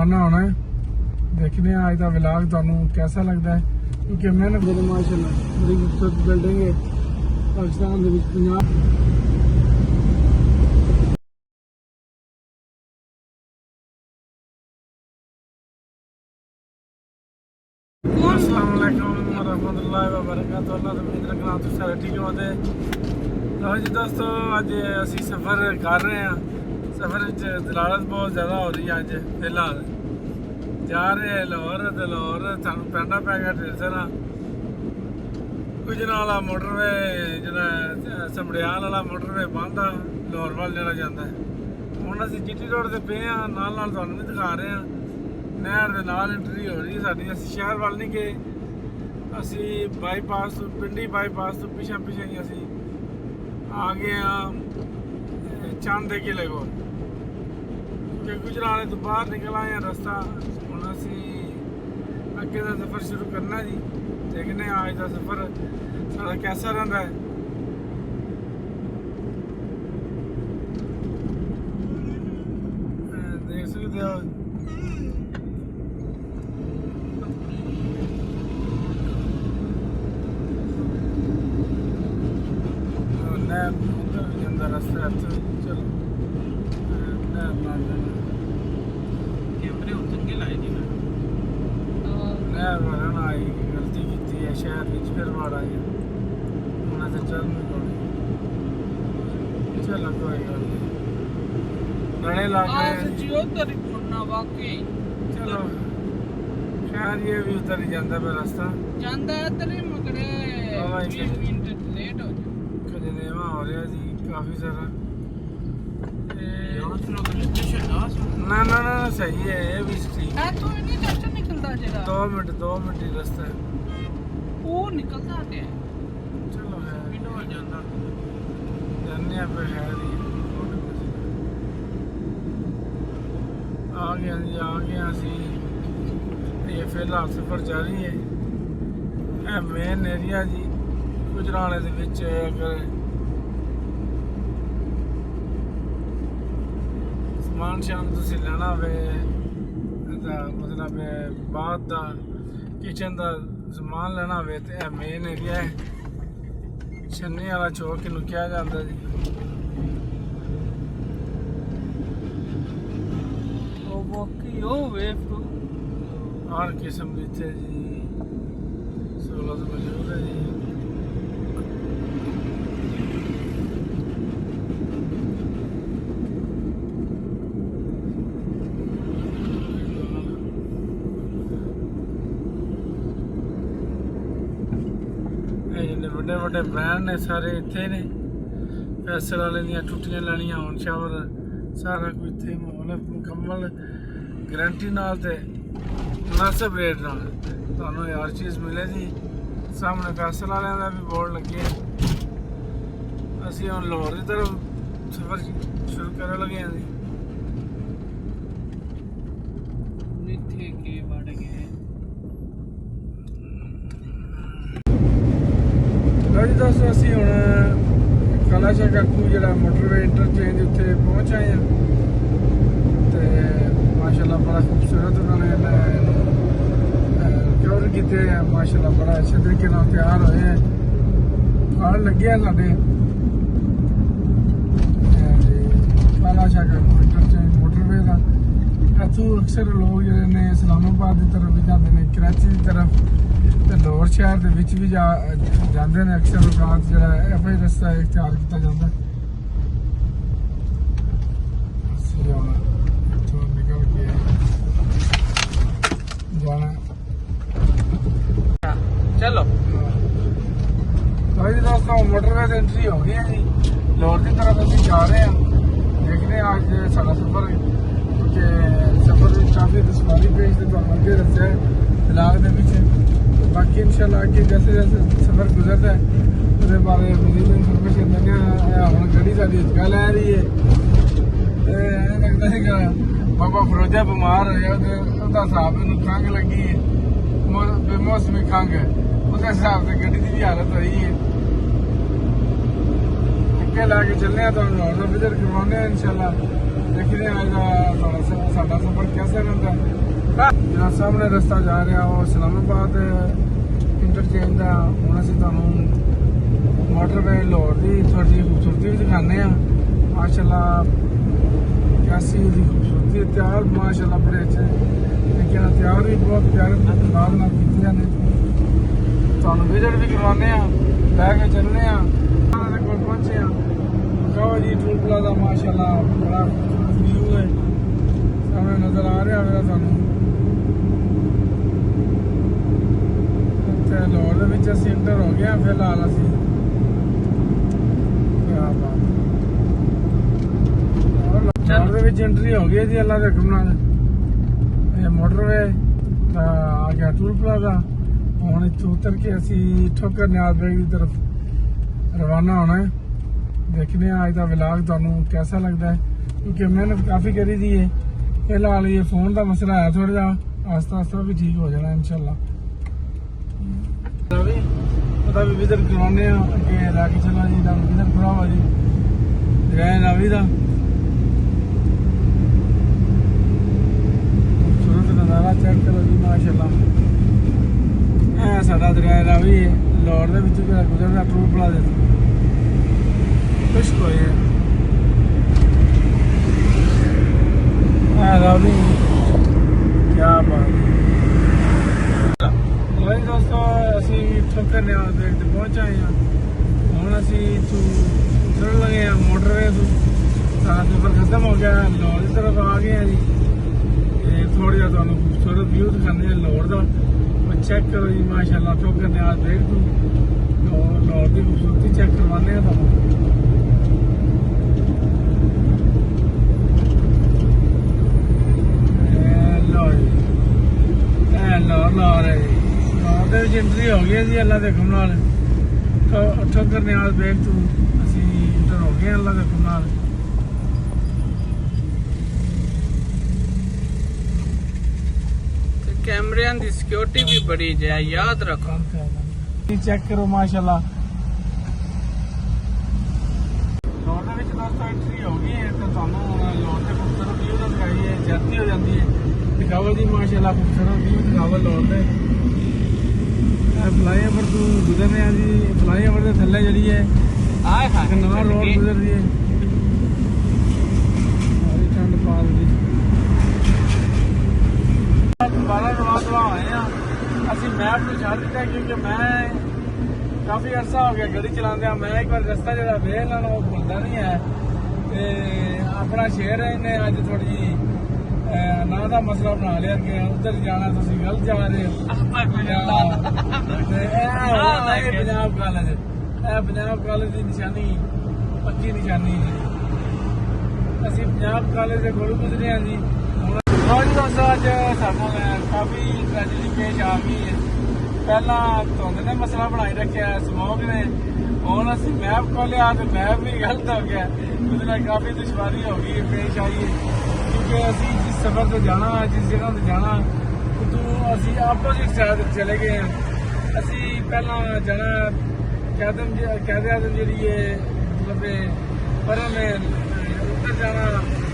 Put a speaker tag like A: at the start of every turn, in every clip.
A: रवाना होना है। देखने आज का व्लॉग तुहानू कैसा लगता है, क्योंकि मैंने माशाअल्लाह बड़ी खूबसूरत बिल्डिंग है पाकिस्तान दे विच पंजाब। अस्सलाम वालेकुम रहमतुल्लाहि व बरकातहू। अल्लाह तो उम्मीद रखना तुम सारे ठीक होते। तो जी दोस्तों अज असी सफ़र कर रहे हैं। सफ़र दलालत बहुत ज़्यादा हो रही है। अज फिलहाल जा रहे हैं लाहौर। तो लाहौर सानू पैंडा पै गया ढेरसरा गुजरां वाला मोटरवे जो समड़ियाल वाला मोटरवे बंद आ लाहौर वाल जरा जाता है। हुण असी जीटी रोड से पे हाँ, नाल नाल तुहानू भी दिखा रहे हैं। नहर के नाल एंट्री हो रही है साडी। असी शहर वाल नहीं गए, असी बाईपास तो पिंडी बाईपास तो पिछा पिछा ही असी आ गए हाँ चंद के किले को, क्योंकि गुजराले तो बाहर निकल आए हैं रास्ता। हुण असी अगे का सफ़र शुरू करना जी। देखने आज का सफ़र सारा कैसा रहा है। देख सकते हो रास्ता। चलो कैमरे चंगे लाए जी नहर वाला आई गलती की है शहर फिर बाढ़ आई उन्हें तो चल नहीं पड़ी। चलो कोई गल नहीं बड़े इलाके चलो खैर ये भी उधर ही जाता पे रास्ता कजनेवा हो रहा जी काफ़ी सारा। ना ना ना सही है ये भी ठीक है। 2 मिनट ही रास्ता है वो निकलता है। चलो है जाने पे है आ गया जी आ गया सी। ये फिलहाल सफ़र जारी है। मेन एरिया जी गुजराले दे विच अगर समान शाम तुसी लेना होवे मतलब बाथ दा किचन दा समान लेना होवे ते यह मेन एरिया है। छन्नी वाला चौक इनू कहा जाता जी। हर किस्म की इतने जी सहूलत मौजूद है जी। बड़े बड़े ब्रांड ने सारे इतने ने। फैसल वाले दियां टुट्टियां लैनियां होन शावर सारा कुछ इतने माहौल है मुकम्मल गारंटी नाल ते मुनासिब रेट नाल तुहानू हर चीज़ मिलेगी। सामने फैसल वाले का भी बोर्ड लगे। असी हुण लाहौर की तरफ सफ़र शुरू कर लगे हैं जी। जी दोस्तों असी हुण कालाशाह काकू जो मोटरवे इंटरचेंज उत्थे पहुँच आए हैं। तो माशाल्लाह बड़ा खूबसूरत उन्होंने कवर किए हैं। माशाल्लाह बड़ा अच्छे तरीके तैयार होए हैं। कार्ड लगे हैं साढ़े कालाशाह काकू इंटरचेंज मोटरवे का। इतों अक्सर लोग जोड़े ने इस्लामाबाद की तरफ भी जाते हैं, कराची की तरफ लाहौर शहर के भी जाते हैं। अक्सर औकात जो एफ आई रस्ता इख्तियार किया जाता है। इतों निकल के जाना चलो भाई दोस्तों मोटरवे से एंट्री हो गई है जी। लाहौर की तरफ अभी जा रहे हैं। देखने आज सारा सफ़र क्योंकि सफ़र काफ़ी दुश्वारी पेश तो अगे दसा है ब्लॉग के पीछे। बाकी इंशाल्लाह आगे जैसे जैसे सफ़र गुजरता है उसके बारे मजीद इन्फॉर्मेशन देने। हम गड्डी साड़ी हिचका लै रही है। लगता है कि बाबा फरोजा बीमार होया तो हिसाब इन खंघ लगी है बेमौसमी खंघ है उस हिसाब से गड्डी की भी हालत हुई है। अगे ला के चलने तो लाहौर का विजिट करवाने इंशाल्लाह। देखते हैं साडा सफर कैसा रहता है। ਜਿਹੜਾ ਸਾਹਮਣੇ ਰਸਤਾ ਜਾ ਰਿਹਾ ਉਹ ਇਸਲਾਮਾਬਾਦ ਇੰਟਰਚੇਂਜ ਦਾ। ਹੁਣ ਅਸੀਂ ਤੁਹਾਨੂੰ ਮੋਟਰਵੇ ਲਾਹੌਰ ਦੀ ਥੋੜੀ ਜਿਹੀ ਖੂਬਸੂਰਤੀ ਵੀ ਦਿਖਾਉਂਦੇ ਆ। ਮਾਸ਼ਾਅੱਲਾ कैसी ਉਹਦੀ ਖੂਬਸੂਰਤੀ ਤਿਆਰ ਮਾਸ਼ਾਅੱਲਾ ਬੜੇ ਅੱਛੇ ਲੇਕਿਨ ਤਿਆਰ ਵੀ ਬਹੁਤ ਪਿਆਰੇ ਅੰਦਾਜ਼ ਨਾਲ ਕੀਤੀਆਂ ਨੇ। ਤੁਹਾਨੂੰ ਵਿਜ਼ਿਟ ਵੀ ਕਰਵਾਉਂਦੇ ਆ, ਲੈ ਕੇ ਚੱਲਦੇ ਆ। ਉਹਨਾਂ ਦੇ ਕੋਲ ਪਹੁੰਚੇ ਆ ਕਾਵਾ ਜੀ ਟੂਲ ਪਲਾਜ਼ਾ। ਮਾਸ਼ਾਅੱਲਾ ਬੜਾ ਵਿਊ ਹੈ ਸਾਹਮਣੇ ਨਜ਼ਰ ਆ ਰਿਹਾ ਮੇਰਾ ਤੁਹਾਨੂੰ। ਤੇ ਲਾਹੌਰ ਦੇ ਵਿੱਚ ਅਸੀਂ ਇੰਟਰ ਹੋ ਗਏ ਆ ਫਿਲਹਾਲ ਅਸੀਂ। ਕਿਆ ਬਾਤ ਲਾਹੌਰ ਦੇ ਵਿੱਚ ਐਂਟਰੀ ਹੋ ਗਈ ਜੀ ਅੱਲਾ ਦੇ ਹੁਕਮ ਨਾਲ। ਇਹ ਮੋਟਰਵੇ ਦਾ ਆ ਗਿਆ ਟੂਲ ਪਲਾਜ਼ਾ। ਹੁਣ ਇੱਥੋਂ ਉਤਰ ਕੇ ਅਸੀਂ ਠੋਕਰ ਨਿਆਜ਼ ਬੇਗ ਦੀ ਤਰਫ ਰਵਾਨਾ ਹੋਣਾ ਹੈ। देखने आज का व्लॉग ਤੁਹਾਨੂੰ कैसा लगता है क्योंकि मेहनत काफ़ी करी दी है। फिलहाल ये फोन का मसला है थोड़ा जा आस्ता आस्ता भी ठीक हो जाना इंशाल्लाह। पता भी विजिट करवाने अगे लैके चला जी विजिट करावा जी दरिया रावी का खूबसूरत नज़ारा चेक करो जी माशाल्लाह। साडा दरिया रावी लाहौर दे विच गुजरदा टूल प्लाज़ा खुश होए रावी। क्या बात भाई दोस्तों ਅਸੀਂ ਠੋਕਰ ਨਿਆਜ਼ ਬੇਗ ਤੇ ਪਹੁੰਚ ਆਏ ਹਾਂ। ਹੁਣ ਅਸੀਂ ਇੱਥੋਂ ਉਤਰਨ ਲੱਗੇ ਹਾਂ ਮੋਟਰਵੇ ਤੋਂ। ਸਾਡਾ ਸਫ਼ਰ ਖਤਮ ਹੋ ਗਿਆ, ਲਾਹੌਰ ਦੀ ਤਰਫ ਆ ਗਏ ਹਾਂ ਜੀ। ਤੇ ਥੋੜ੍ਹਾ ਜਿਹਾ ਤੁਹਾਨੂੰ ਖੂਬਸੂਰਤ ਵਿਊ ਦਿਖਾਉਂਦੇ ਹਾਂ ਲਾਹੌਰ ਦਾ। ਉਹ ਚੈੱਕ ਕਰੋ ਜੀ ਮਾਸ਼ਾਅੱਲਾ ਠੋਕਰ ਨਿਆਜ਼ ਬੇਗ ਤੋਂ ਲਾਹੌਰ ਦੀ ਖੂਬਸੂਰਤੀ ਚੈੱਕ ਕਰਵਾਉਂਦੇ ਹਾਂ ਤੁਹਾਨੂੰ। ਲਾਹੌਰ ਹੈ ਜੀ। ਲਾਹੌਰ ਦੇ ਵਿੱਚ ਐਂਟਰੀ ਹੋ ਗਈ ਜੀ ਅੱਲਾ ਦੇ ਹੁਕਮ ਨਾਲ। ਠੋਕਰ ਨਿਆਜ਼ ਬੇਗ ਤੋਂ ਅਸੀਂ ਇੰਟਰ ਹੋ ਗਏ ਅੱਲਾ ਦੇ ਹੁਕਮ ਨਾਲ।
B: कैमरियां दी सिक्योरिटी भी बड़ी है याद रखो।
A: चेक करो माशाल्लाह लाहौर ਦੇ ਵਿੱਚ ਦੋਸਤੋ ਐਂਟਰੀ ਹੋ ਗਈ ਹੈ ਤੇ ਤੁਹਾਨੂੰ ਲਾਹੌਰ ਦੇ ਖੂਬਸੂਰਤ ਵਿਊ ਦਾ ਦਿਖਾਈ ਹੈ ਜਲਦੀ ਹੋ ਜਾਂਦੀ ਹੈ। ਦਿਖਾਓ ਜੀ ਮਾਸ਼ਾਅੱਲਾ ਖੂਬਸੂਰਤ ਵਿਊ ਦਿਖਾਓ ਲਾਹੌਰ ਦੇ। ਫਲਾਈਓਵਰ ਤੋਂ ਗੁਜ਼ਰਨੇ ਆ ਜੀ। ਫਲਾਈਓਵਰ ਦੇ ਥੱਲੇ ਜਿਹੜੀ ਹੈ ਕਨਾਲ ਰੋਡ ਗੁਜ਼ਰਦੀ ਹੈ। ਸਾਰੀ ਠੰਡ ਪਾਲ ਦੀ ਦੁਬਾਰਾ ਰਵਾਨਾ ਹੋਏ ਆ ਅਸੀਂ। ਮੈਪ ਨੂੰ ਛੱਡ ਦਿੱਤਾ ਕਿਉਂਕਿ ਮੈਂ ਕਾਫੀ ਅਰਸਾ ਹੋ ਗਿਆ ਗੱਡੀ ਚਲਾਉਂਦਿਆਂ। ਮੈਂ ਇੱਕ ਵਾਰ ਰਸਤਾ ਜਿਹੜਾ ਵੇਖ ਲੈਣਾ ਉਹ ਭੁੱਲਦਾ ਨਹੀਂ ਹੈ। ਤੇ ਆਪਣਾ ਸ਼ਹਿਰ ਹੈ ਇਹਨੇ ਅੱਜ ਥੋੜੀ ਜਿਹੀ ਨਾਂ ਦਾ ਮਸਲਾ ਬਣਾ ਲਿਆ ਕਿ ਉੱਧਰ ਜਾਣਾ ਤੁਸੀਂ ਗਲਤ ਜਾ ਰਹੇ ਹੋ। ਪੰਜਾਬ ਕਾਲਜ ਇਹ ਪੰਜਾਬ ਕਾਲਜ ਦੀ ਨਿਸ਼ਾਨੀ ਪੱਕੀ ਨਿਸ਼ਾਨੀ ਜੀ। ਅਸੀਂ ਪੰਜਾਬ ਕਾਲਜ ਦੇ ਕੋਲ ਗੁਜ਼ਰੇ ਹਾਂ ਜੀ। ਹੁਣ ਦੋਸਤੋ ਅੱਜ ਸਾਡੇ ਨਾਲ ਕਾਫੀ ਟ੍ਰੈਜਡੀ ਪੇਸ਼ ਆ ਗਈ ਹੈ। ਪਹਿਲਾਂ ਧੁੰਦ ਨੇ ਮਸਲਾ ਬਣਾਈ ਰੱਖਿਆ ਸਮੋਗ ਨੇ। ਹੁਣ ਅਸੀਂ ਮੈਪ ਖੋਲਿਆ ਤੇ ਮੈਪ ਵੀ ਗਲਤ ਹੋ ਗਿਆ। ਉਹਦੇ ਨਾਲ ਕਾਫੀ ਦੁਸ਼ਵਾਰੀ ਹੋ ਗਈ ਪੇਸ਼ ਆਈ ਹੈ ਕਿਉਂਕਿ ਅਸੀਂ ਜਿਸ ਸਫ਼ਰ ਤੇ ਜਾਣਾ ਜਿਸ ਜਗ੍ਹਾ ਤੇ ਜਾਣਾ ਉਦੋਂ ਅਸੀਂ ਆਪੋਜ਼ਿਟ ਸਾਈਡ ਚਲੇ ਗਏ ਹਾਂ। ਅਸੀਂ ਪਹਿਲਾਂ ਜਾਣਾ ਕਾਇਦ ਆਜ਼ਮ ਜਿਹੜੀ ਹੈ ਮਤਲਬ ਪਰਮ ਉੱਧਰ ਜਾਣਾ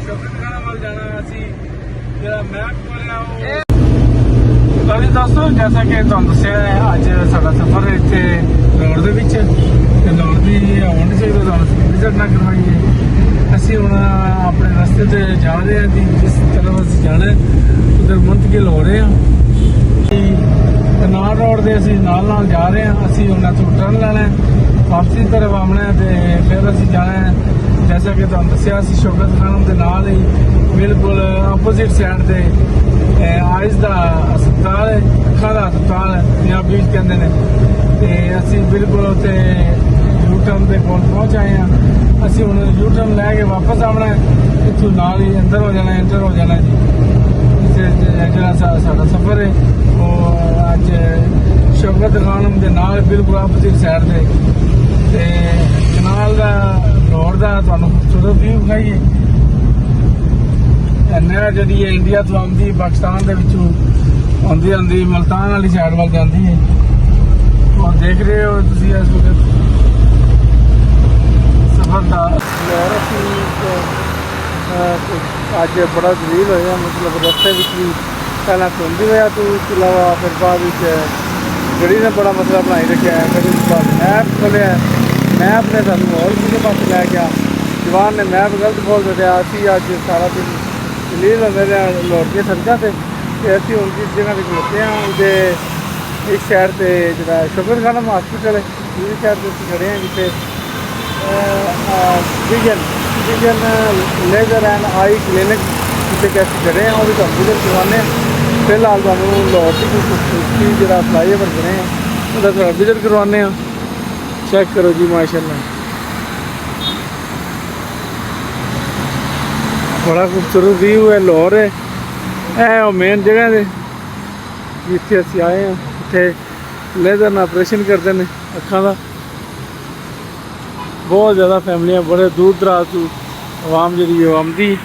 A: ਸ਼ੌਕਤਖਾਨਾ ਵੱਲ ਜਾਣਾ। ਅਸੀਂ ਜਿਹੜਾ ਮੈਪ ਖੋਲਿਆ ਉਹ ਅਭੀ ਦੋਸਤੋ ਜੈਸਾ ਕਿ ਤੁਹਾਨੂੰ ਦੱਸਿਆ ਅੱਜ ਸਾਡਾ ਸਫ਼ਰ ਇੱਥੇ ਲਾਹੌਰ ਦੇ ਵਿੱਚ ਤੇ ਲਾਹੌਰ ਦੀ ਹੋਣ ਨਹੀਂ ਚਾਹੀਦਾ ਤੁਹਾਨੂੰ ਵਿਜ਼ਿਟ ਨਾ ਕਰਵਾਈਏ। ਅਸੀਂ ਹੁਣ ਆਪਣੇ ਰਸਤੇ ਤੇ ਜਾ ਰਹੇ ਹਾਂ ਜੀ। ਜਿਸ ਤਰ੍ਹਾਂ ਅਸੀਂ ਜਾਣਾ ਉਧਰ ਮੁੰਤਕਿਲ ਹੋ ਰਹੇ ਹਾਂ। ਕਨਾਲ ਰੋਡ ਦੇ ਅਸੀਂ ਨਾਲ ਨਾਲ ਜਾ ਰਹੇ ਹਾਂ। ਅਸੀਂ ਉਹਨਾਂ ਤੋਂ ਟਰਨ ਲੈਣਾ ਵਾਪਸੀ ਤਰਫ ਆਉਣਾ ਤੇ ਫਿਰ ਅਸੀਂ ਜਾਣਾ ਜੈਸਾ ਕਿ ਤੁਹਾਨੂੰ ਦੱਸਿਆ ਅਸੀਂ ਸ਼ੌਕਤਖਾਨਾ ਦੇ ਨਾਲ ਹੀ ਬਿਲਕੁਲ ਆਪੋਜ਼ਿਟ ਸਾਈਡ ਤੇ ਆਇਜ਼ ਦਾ ਹਸਪਤਾਲ ਹੈ, ਅੱਖਾਂ ਦਾ ਹਸਪਤਾਲ ਹੈ ਪੰਜਾਬੀ ਵਿੱਚ ਕਹਿੰਦੇ ਨੇ। ਤੇ ਅਸੀਂ ਬਿਲਕੁਲ ਉੱਥੇ ਯੂ ਟਰਨ ਦੇ ਕੋਲ ਪਹੁੰਚ ਆਏ ਹਾਂ। ਅਸੀਂ ਹੁਣ ਯੂ ਟਰਨ ਲੈ ਕੇ ਵਾਪਸ ਆਉਣਾ ਇੱਥੋਂ ਨਾਲ ਹੀ ਅੰਦਰ ਹੋ ਜਾਣਾ ਐਂਟਰ ਹੋ ਜਾਣਾ ਜੀ। ਜਿਹੜਾ ਸਾਡਾ ਸਫ਼ਰ ਹੈ ਉਹ ਅੱਜ ਸ਼ੌਕਤਖਾਨਾ ਦੇ ਨਾਲ ਬਿਲਕੁਲ ਆਪੋਜ਼ਿਟ ਸਾਈਡ ਤੇ ਕਨਾਲ ਦਾ ਲਾਹੌਰ ਦਾ ਤੁਹਾਨੂੰ ਖੂਬਸੂਰਤ ਵਿਊ ਵਿਖਾਈਏ। ਨਹਿਰ ਜਿਹੜੀ ਹੈ ਇੰਡੀਆ ਤੋਂ ਆਉਂਦੀ ਪਾਕਿਸਤਾਨ ਦੇ ਵਿੱਚੋਂ ਆਉਂਦੀ ਮਲਤਾਨ ਵਾਲੀ ਸਾਈਡ ਵੱਲ ਜਾਂਦੀ ਹੈ। ਉਹ ਦੇਖ ਰਹੇ ਹੋ ਤੁਸੀਂ ਇਸ ਵਕਤ ਸਫ਼ਰ ਦਾ ਲਾਹੌਰ ਅਸੀਂ ਅੱਜ ਬੜਾ ਜਲੀਲ ਹੋਇਆ, ਮਤਲਬ ਰਸਤੇ ਵਿੱਚ ਵੀ ਪਹਿਲਾਂ ਧੁੰਦ ਹੋਇਆ ਤੋਂ ਉਸ ਤੋਂ ਇਲਾਵਾ ਫਿਰ ਬਾਅਦ ਵਿੱਚ ਗੱਡੀ ਨੇ ਬੜਾ ਮਸਲਾ ਬਣਾਈ ਰੱਖਿਆ ਹੈ। ਫਿਰ ਉਸ ਤੋਂ ਬਾਅਦ ਮੈਪ ਖੋਲ੍ਹਿਆ, ਮੈਪ ਨੇ ਸਾਨੂੰ ਹੋਰ ਕਿਸੇ ਪਾਸੇ ਲੈ ਗਿਆ, ਜਵਾਨ ਨੇ ਮੈਪ ਗਲਤ ਖੋਲ੍ਹ ਦਿੱਤਾ। ਅਸੀਂ ਅੱਜ ਸਾਰਾ ਦਿਨ ਜਲੀਲ ਹੁੰਦੇ ਰਹੇ ਲੋਟ ਕੇ ਸੜਕਾਂ 'ਤੇ ਅਤੇ ਅਸੀਂ ਹੁਣ ਜਿਸ ਜਗ੍ਹਾ 'ਤੇ ਖਲੋਤੇ ਹਾਂ ਉਹਦੇ ਇੱਕ ਸਾਈਡ 'ਤੇ ਜਿਹੜਾ ਸ਼ੁਕਰ ਖਾਨਮ ਹਸਪੀਟਲ ਹੈ, ਦੂਜੀ ਸਾਈਡ 'ਤੇ ਅਸੀਂ ਖੜ੍ਹੇ ਹਾਂ ਜਿੱਥੇ vision laser and eye clinic ਜਿੱਥੇ ਕਿ ਅਸੀਂ ਖੜ੍ਹੇ ਹਾਂ, ਉਹ ਵੀ ਤੁਹਾਨੂੰ ਵਿਜ਼ਿਟ ਕਰਵਾਉਂਦੇ ਹਾਂ। ਫਿਲਹਾਲ ਤੁਹਾਨੂੰ ਲਾਹੌਰ ਦੀ ਕੋਈ ਖੂਬਸੂਰਤੀ ਜਿਹੜਾ ਫਲਾਈਓਵਰ ਬਣੇ ਉਹਦਾ ਥੋੜ੍ਹਾ ਵਿਜ਼ਿਟ ਕਰਵਾਉਂਦੇ ਹਾਂ। ਚੈੱਕ ਕਰੋ ਜੀ ਮਾਸ਼ਾਅੱਲਾ, ਬੜਾ ਖੂਬਸੂਰਤ ਵਿਊ ਹੈ ਲਾਹੌਰ ਹੈ। ਇਹ ਉਹ ਮੇਨ ਜਗ੍ਹਾ 'ਤੇ ਜਿੱਥੇ ਅਸੀਂ ਆਏ ਹਾਂ, ਇੱਥੇ ਲੇਜ਼ਰ ਨਾਲ ਆਪਰੇਸ਼ਨ ਕਰਦੇ ਨੇ ਅੱਖਾਂ ਦਾ। ਬਹੁਤ ਜ਼ਿਆਦਾ ਫੈਮਲੀਆਂ, ਬੜੇ ਦੂਰ ਦਰਾਜ ਤੋਂ ਆਵਾਮ ਜਿਹੜੀ ਉਹ ਆਉਂਦੀ